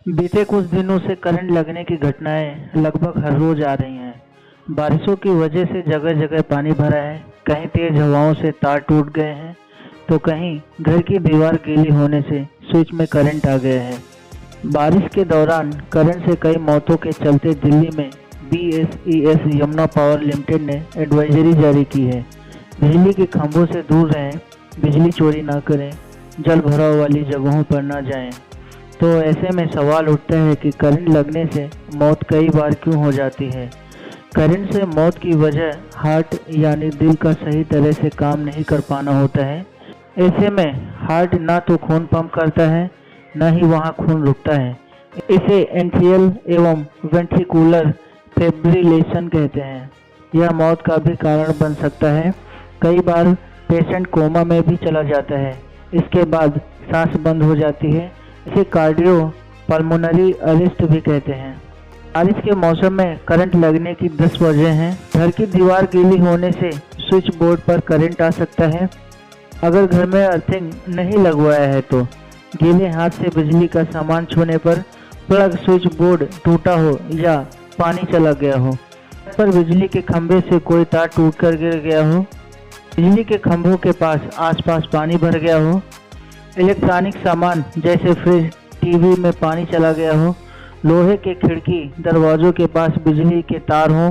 बीते कुछ दिनों से करंट लगने की घटनाएं लगभग हर रोज आ रही हैं। बारिशों की वजह से जगह जगह पानी भरा है, कहीं तेज हवाओं से तार टूट गए हैं, तो कहीं घर की दीवार गीली होने से स्विच में करंट आ गया है। बारिश के दौरान करंट से कई मौतों के चलते दिल्ली में BSES यमुना पावर लिमिटेड ने एडवाइजरी जारी की है। बिजली के खंभों से दूर रहें, बिजली चोरी ना करें, जल भराव वाली जगहों पर ना जाएं। तो ऐसे में सवाल उठता है कि करंट लगने से मौत कई बार क्यों हो जाती है। करंट से मौत की वजह हार्ट यानी दिल का सही तरह से काम नहीं कर पाना होता है। ऐसे में हार्ट ना तो खून पंप करता है, न ही वहाँ खून रुकता है। इसे एट्रियल एवं वेंट्रिकुलर फिब्रिलेशन कहते हैं। यह मौत का भी कारण बन सकता है। कई बार पेशेंट कोमा में भी चला जाता है। इसके बाद सांस बंद हो जाती है। इसे कार्डियो पल्मोनरी अरेस्ट भी कहते हैं। बारिश के मौसम में करंट लगने की 10 वजह हैं। घर की दीवार गीली होने से स्विच बोर्ड पर करंट आ सकता है। अगर घर में अर्थिंग नहीं लगवाया है तो गीले हाथ से बिजली का सामान छूने पर प्लग स्विच बोर्ड टूटा हो या पानी चला गया हो, पर बिजली के खंभे से कोई तार टूटकर गिर गया हो, बिजली के खंभों के पास आसपास पानी भर गया हो, इलेक्ट्रॉनिक सामान जैसे फ्रिज, टीवी में पानी चला गया हो, लोहे के खिड़की दरवाजों के पास बिजली के तार हो,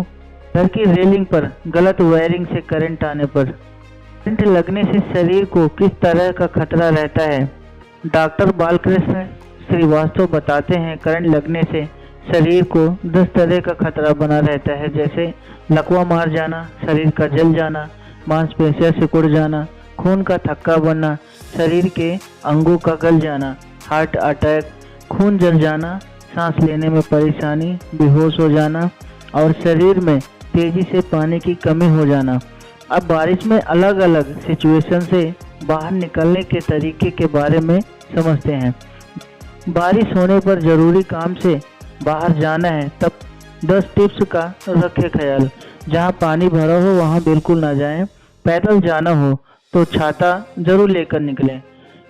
घर की रेलिंग पर गलत वायरिंग से करंट आने पर। करंट लगने से शरीर को किस तरह का खतरा रहता है, डॉक्टर बालकृष्ण श्रीवास्तव बताते हैं। करंट लगने से शरीर को 10 तरह का खतरा बना रहता है, जैसे लकवा मार जाना, शरीर का जल जाना, मांसपेशियां सिकुड़ जाना, खून का थक्का बनना, शरीर के अंगों का गल जाना, हार्ट अटैक, खून जल जाना, सांस लेने में परेशानी, बेहोश हो जाना और शरीर में तेजी से पानी की कमी हो जाना। अब बारिश में अलग अलग सिचुएशन से बाहर निकलने के तरीके के बारे में समझते हैं। बारिश होने पर जरूरी काम से बाहर जाना है तब 10 टिप्स का रखें ख्याल। जहां पानी भरा हो वहां बिल्कुल ना जाएं। पैदल जाना हो तो छाता जरूर लेकर निकलें।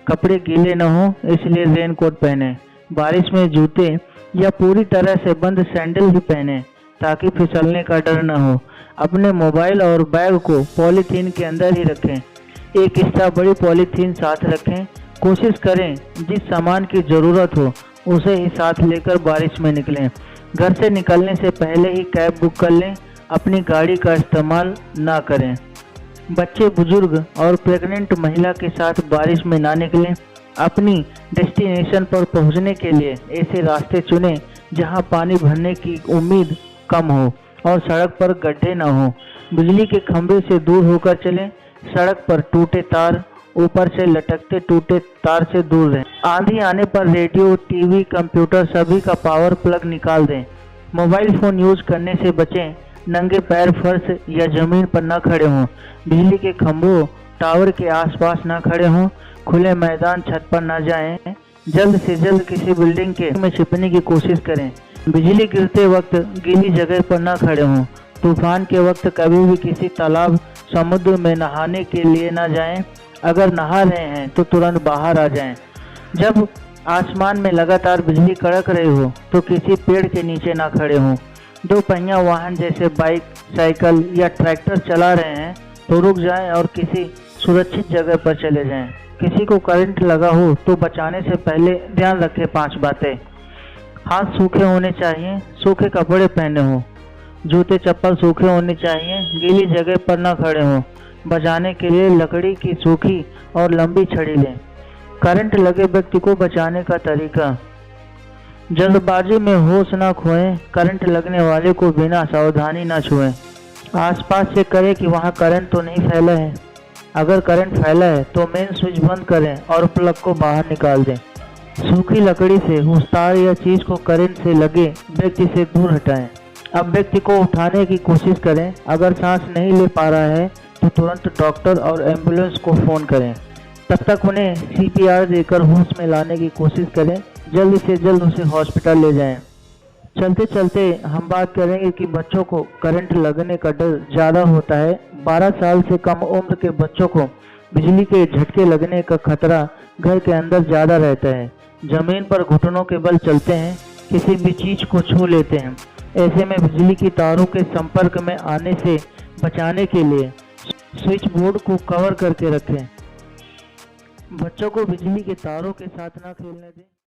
कपड़े गीले न हो इसलिए रेनकोट पहनें। बारिश में जूते या पूरी तरह से बंद सैंडल भी पहनें ताकि फिसलने का डर न हो। अपने मोबाइल और बैग को पॉलीथीन के अंदर ही रखें। एक एक्स्ट्रा बड़ी पॉलीथीन साथ रखें। कोशिश करें जिस सामान की ज़रूरत हो उसे ही साथ लेकर बारिश में निकलें। घर से निकलने से पहले ही कैब बुक कर लें। अपनी गाड़ी का इस्तेमाल ना करें। बच्चे, बुजुर्ग और प्रेग्नेंट महिला के साथ बारिश में ना निकलें। अपनी डेस्टिनेशन पर पहुंचने के लिए ऐसे रास्ते चुनें जहां पानी भरने की उम्मीद कम हो और सड़क पर गड्ढे न हो। बिजली के खंभे से दूर होकर चलें। सड़क पर टूटे तार, ऊपर से लटकते टूटे तार से दूर रहें। आंधी आने पर रेडियो, टीवी, कंप्यूटर सभी का पावर प्लग निकाल दें। मोबाइल फ़ोन यूज करने से बचें। नंगे पैर फर्श या जमीन पर न खड़े हों। बिजली के खंभों, टावर के आसपास न खड़े हों। खुले मैदान, छत पर न जाएं। जल्द से जल्द किसी बिल्डिंग के में छिपने की कोशिश करें। बिजली गिरते वक्त गीली जगह पर न खड़े हों। तूफान के वक्त कभी भी किसी तालाब, समुद्र में नहाने के लिए न जाएं। अगर नहा रहे हैं तो तुरंत बाहर आ जाएं। जब आसमान में लगातार बिजली कड़क रही हो तो किसी पेड़ के नीचे ना खड़े हों। 2 पहिया वाहन जैसे बाइक, साइकिल या ट्रैक्टर चला रहे हैं तो रुक जाएं और किसी सुरक्षित जगह पर चले जाएं। किसी को करंट लगा हो तो बचाने से पहले ध्यान रखें 5 बातें। हाथ सूखे होने चाहिए, सूखे कपड़े पहने हों, जूते चप्पल सूखे होने चाहिए, गीली जगह पर न खड़े हों। बचाने के लिए लकड़ी की सूखी और लंबी छड़ी लें। करंट लगे व्यक्ति को बचाने का तरीका, जल्दबाजी में होश न खोएं। करंट लगने वाले को बिना सावधानी न छुएं। आसपास चेक करें कि वहां करंट तो नहीं फैला है। अगर करंट फैला है तो मेन स्विच बंद करें और प्लग को बाहर निकाल दें। सूखी लकड़ी से उस तार या चीज को करंट से लगे व्यक्ति से दूर हटाएं। अब व्यक्ति को उठाने की कोशिश करें। अगर सांस नहीं ले पा रहा है तो तुरंत डॉक्टर और एम्बुलेंस को फ़ोन करें। तब तक उन्हें CPR देकर होश में लाने की कोशिश करें। जल्द से जल्द उसे हॉस्पिटल ले जाएं। चलते चलते हम बात करेंगे कि बच्चों को करंट लगने का डर ज़्यादा होता है। 12 साल से कम उम्र के बच्चों को बिजली के झटके लगने का खतरा घर के अंदर ज़्यादा रहता है। जमीन पर घुटनों के बल चलते हैं, किसी भी चीज को छू लेते हैं। ऐसे में बिजली की तारों के संपर्क में आने से बचाने के लिए स्विच बोर्ड को कवर करके रखें। बच्चों को बिजली के तारों के साथ ना खेलने दें।